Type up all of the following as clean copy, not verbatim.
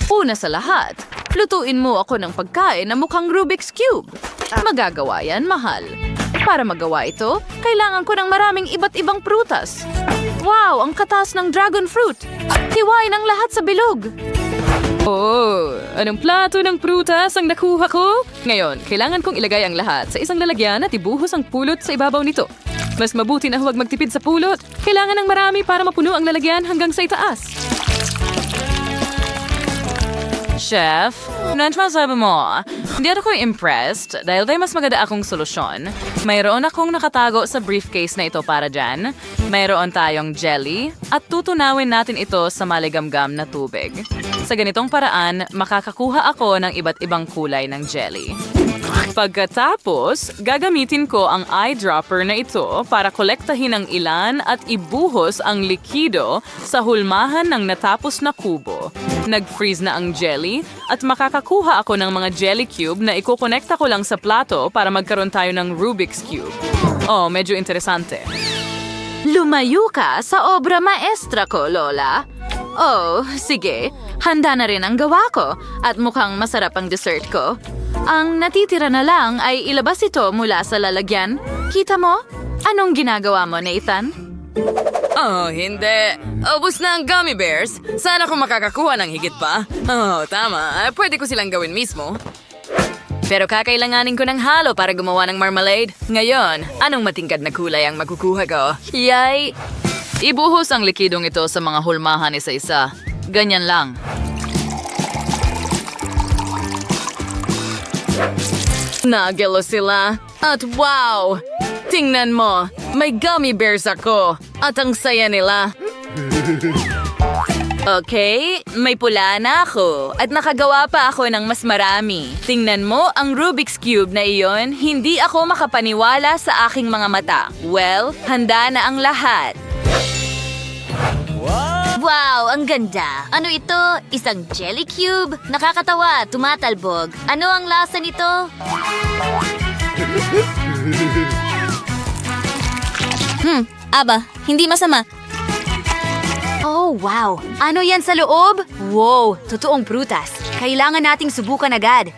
Una sa lahat, lutuin mo ako ng pagkain na mukhang Rubik's Cube. Magagawa yan, mahal. Para magawa ito, kailangan ko ng maraming iba't ibang prutas. Wow, ang katas ng dragon fruit! Hiwain ang lahat sa bilog! Oh, anong plato ng prutas ang nakuha ko? Ngayon, kailangan kong ilagay ang lahat sa isang lalagyan at ibuhos ang pulot sa ibabaw nito. Mas mabuti na huwag magtipid sa pulot. Kailangan ng marami para mapuno ang lalagyan hanggang sa itaas. Chef, sabi mo, hindi ako impressed dahil may mas maganda akong solusyon. Mayroon akong nakatago sa briefcase na ito para dyan. Mayroon tayong jelly at tutunawin natin ito sa maligamgam na tubig. Sa ganitong paraan, makakakuha ako ng iba't ibang kulay ng jelly. Pagkatapos, gagamitin ko ang eyedropper na ito para kolektahin ang ilan at ibuhos ang likido sa hulmahan ng natapos na kubo. Nag-freeze na ang jelly at makakakuha ako ng mga jelly cube na ikukonekta ko lang sa plato para magkaroon tayo ng Rubik's Cube. Oh, medyo interesante. Lumayo ka sa obra maestra ko, Lola. Oh, sige. Handa na rin ang gawa ko at mukhang masarap ang dessert ko. Ang natitira na lang ay ilabas ito mula sa lalagyan. Kita mo? Anong ginagawa mo, Nathan? Oh, hindi. Ubus na ang gummy bears. Sana kung makakakuha ng higit pa. Oh, tama. Pwede ko silang gawin mismo. Pero kakailanganin ko ng halo para gumawa ng marmalade. Ngayon, anong matingkad na kulay ang makukuha ko? Yay! Ibuhos ang likidong ito sa mga hulmahan isa-isa. Ganyan lang. Nagelo sila. At wow! Tingnan mo, may gummy bears ako. At ang saya nila. Okay, may pula na ako. At nakagawa pa ako ng mas marami. Tingnan mo ang Rubik's Cube na iyon, hindi ako makapaniwala sa aking mga mata. Well, handa na ang lahat. Wow, ang ganda. Ano ito? Isang jelly cube? Nakakatawa, tumatalbog. Ano ang lasa nito? Aba, hindi masama. Oh, wow. Ano yan sa loob? Wow, totoong prutas. Kailangan nating subukan agad.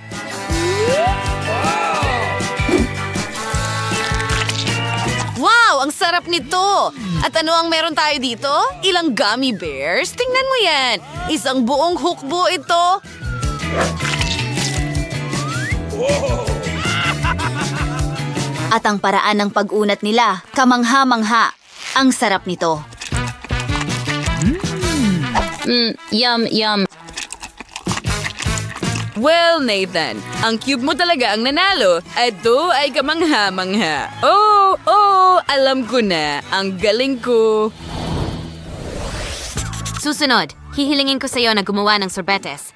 Wow, ang sarap nito! At ano ang meron tayo dito? Ilang gummy bears? Tingnan mo yan! Isang buong hukbo ito! At ang paraan ng pag-unat nila, kamangha-mangha. Ang sarap nito. Yum, yum. Well, Nathan, ang cube mo talaga ang nanalo. Ito ay kamangha-mangha. Oh, alam ko na. Ang galing ko. Susunod, hihilingin ko sa iyo na gumawa ng sorbetes.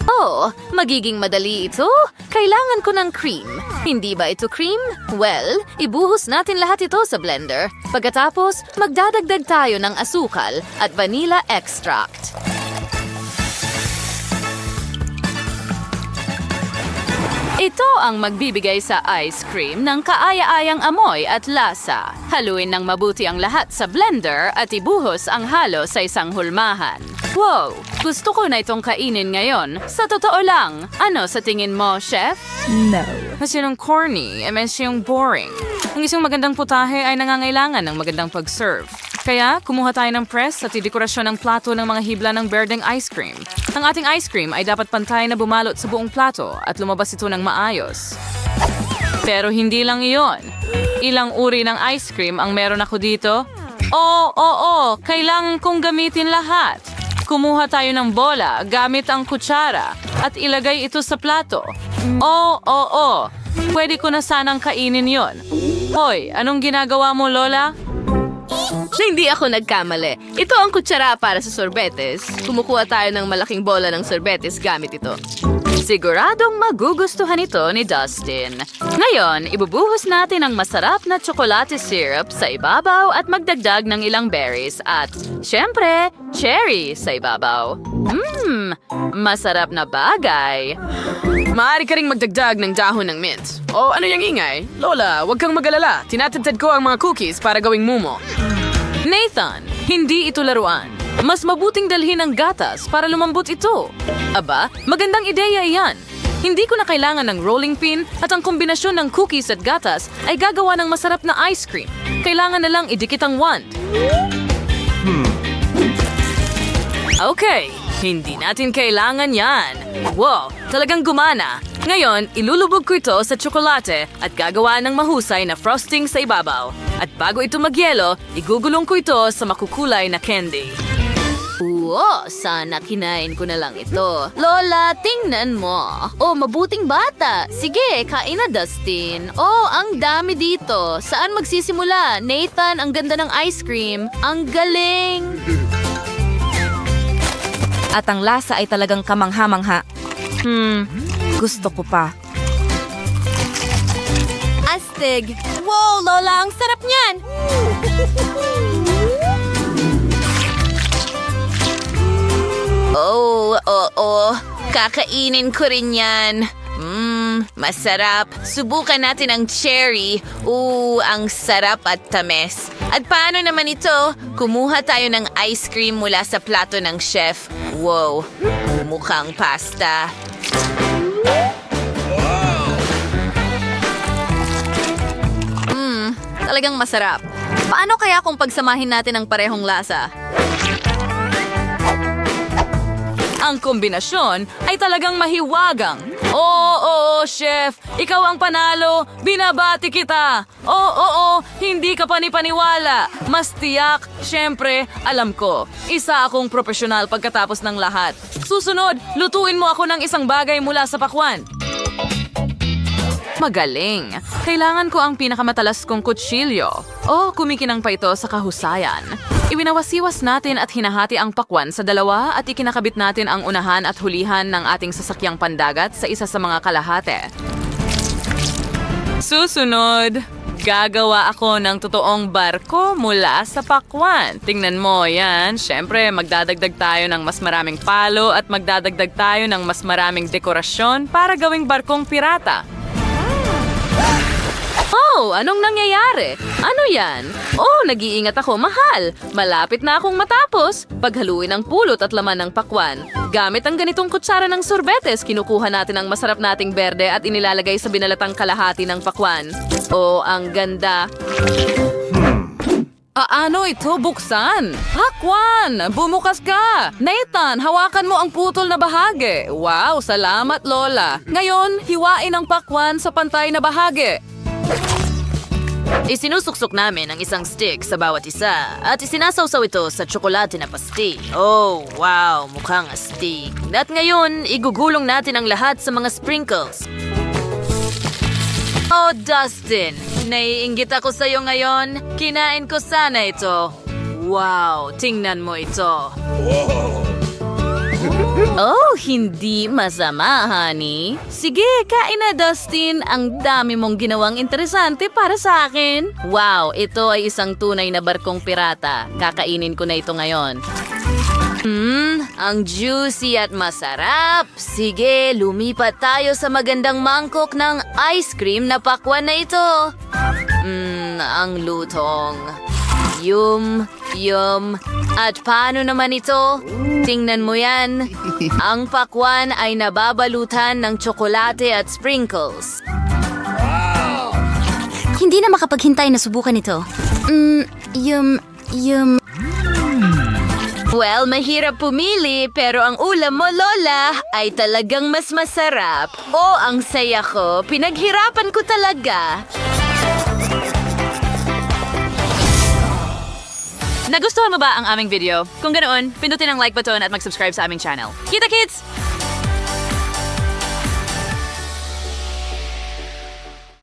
Oh, magiging madali ito. Kailangan ko ng cream. Hindi ba ito cream? Well, ibuhos natin lahat ito sa blender. Pagkatapos, magdadagdag tayo ng asukal at vanilla extract. Ito ang magbibigay sa ice cream ng kaaya-ayang amoy at lasa. Haluin ng mabuti ang lahat sa blender at ibuhos ang halo sa isang hulmahan. Wow! Gusto ko na itong kainin ngayon. Sa totoo lang, ano sa tingin mo, chef? No. Masyadong corny, masyadong boring. Ang isang magandang putahe ay nangangailangan ng magandang pag-serve. Kaya, kumuha tayo ng press at idekorasyon ng plato ng mga hibla ng berdeng ice cream. Ang ating ice cream ay dapat pantay na bumalot sa buong plato at lumabas ito ng maayos. Pero hindi lang iyon. Ilang uri ng ice cream ang meron ako dito? Oo, kailangan kong gamitin lahat. Kumuha tayo ng bola gamit ang kutsara at ilagay ito sa plato. Oo. Pwede ko na sanang kainin yon. Hoy, anong ginagawa mo, Lola? Hindi ako nagkamali. Ito ang kutsara para sa sorbetes. Kumukuha tayo ng malaking bola ng sorbetes gamit ito. Siguradong magugustuhan ito ni Dustin. Ngayon, ibubuhos natin ang masarap na tsokolate syrup sa ibabaw at magdagdag ng ilang berries at, syempre, cherry sa ibabaw. Masarap na bagay. Maaari ka ring magdagdag ng dahon ng mint. O ano yung ingay? Lola, huwag kang mag-alala. Tinatadtad ko ang mga cookies para gawing mumo. Nathan, hindi ito laruan. Mas mabuting dalhin ang gatas para lumambot ito. Aba, magandang ideya iyan. Hindi ko na kailangan ng rolling pin at ang kombinasyon ng cookies at gatas ay gagawa ng masarap na ice cream. Kailangan na lang idikit ang wand. Okay, hindi natin kailangan yan. Wow, talagang gumana. Ngayon, ilulubog ko ito sa tsokolate at gagawa ng mahusay na frosting sa ibabaw. At bago ito magyelo, igugulong ko ito sa makukulay na candy. Oo, sana kinain ko na lang ito. Lola, tingnan mo. Oh, mabuting bata. Sige, kain na, Dustin. Oh, ang dami dito. Saan magsisimula? Nathan, ang ganda ng ice cream. Ang galing! At ang lasa ay talagang kamangha-mangha. Gusto ko pa. Astig! Wow, Lola, ang sarap niyan! Oo. Kakainin ko rin yan. Masarap. Subukan natin ang cherry. Ang sarap at tamis. At paano naman ito? Kumuha tayo ng ice cream mula sa plato ng chef. Wow, mukhang pasta. Talagang masarap. Paano kaya kung pagsamahin natin ang parehong lasa? Ang kombinasyon ay talagang mahiwagang. Oo, chef. Ikaw ang panalo. Binabati kita. Oo, hindi ka panipaniwala. Mas tiyak. Siyempre, alam ko. Isa akong profesional pagkatapos ng lahat. Susunod, lutuin mo ako ng isang bagay mula sa pakwan. Magaling. Kailangan ko ang pinakamatalas kong kutsilyo. Kumikinang pa ito sa kahusayan. Iwinawasiwas natin at hinahati ang pakwan sa dalawa at ikinakabit natin ang unahan at hulihan ng ating sasakyang pandagat sa isa sa mga kalahate. Susunod, gagawa ako ng totoong barko mula sa pakwan. Tingnan mo yan. Siyempre, magdadagdag tayo ng mas maraming palo at magdadagdag tayo ng mas maraming dekorasyon para gawing barkong pirata. Anong nangyayari? Ano yan? Nag-iingat ako, mahal. Malapit na akong matapos. Paghaluin ang pulot at laman ng pakwan. Gamit ang ganitong kutsara ng sorbetes, kinukuha natin ang masarap nating berde at inilalagay sa binalatang kalahati ng pakwan. Ang ganda. Ano ito? Buksan! Pakwan! Bumukas ka! Nathan, hawakan mo ang putol na bahagi. Wow, salamat, Lola. Ngayon, hiwain ang pakwan sa pantay na bahagi. Isinusuksok namin ang isang stick sa bawat isa at isinasawsaw ito sa tsokolate na pasti. Oh, wow, mukhang astig. At ngayon, igugulong natin ang lahat sa mga sprinkles. Oh, Dustin, naiinggit ako sa'yo ngayon. Kinain ko sana ito. Wow, tingnan mo ito. Hindi masama, honey. Sige, kain na, Dustin. Ang dami mong ginawang interesante para sa akin. Wow, ito ay isang tunay na barkong pirata. Kakainin ko na ito ngayon. Ang juicy at masarap. Sige, lumipat tayo sa magandang mangkok ng ice cream na pakwan na ito. Ang lutong. Yum. At paano naman ito? Tingnan mo yan. Ang pakwan ay nababalutan ng tsokolate at sprinkles. Hindi na makapaghintay na subukan ito. Well, mahirap pumili, pero ang ulam mo, Lola, ay talagang mas masarap. Ang saya ko. Pinaghirapan ko talaga. Nagustuhan mo ba ang aming video? Kung ganoon, pindutin ang like button at mag-subscribe sa aming channel. Kita, kids!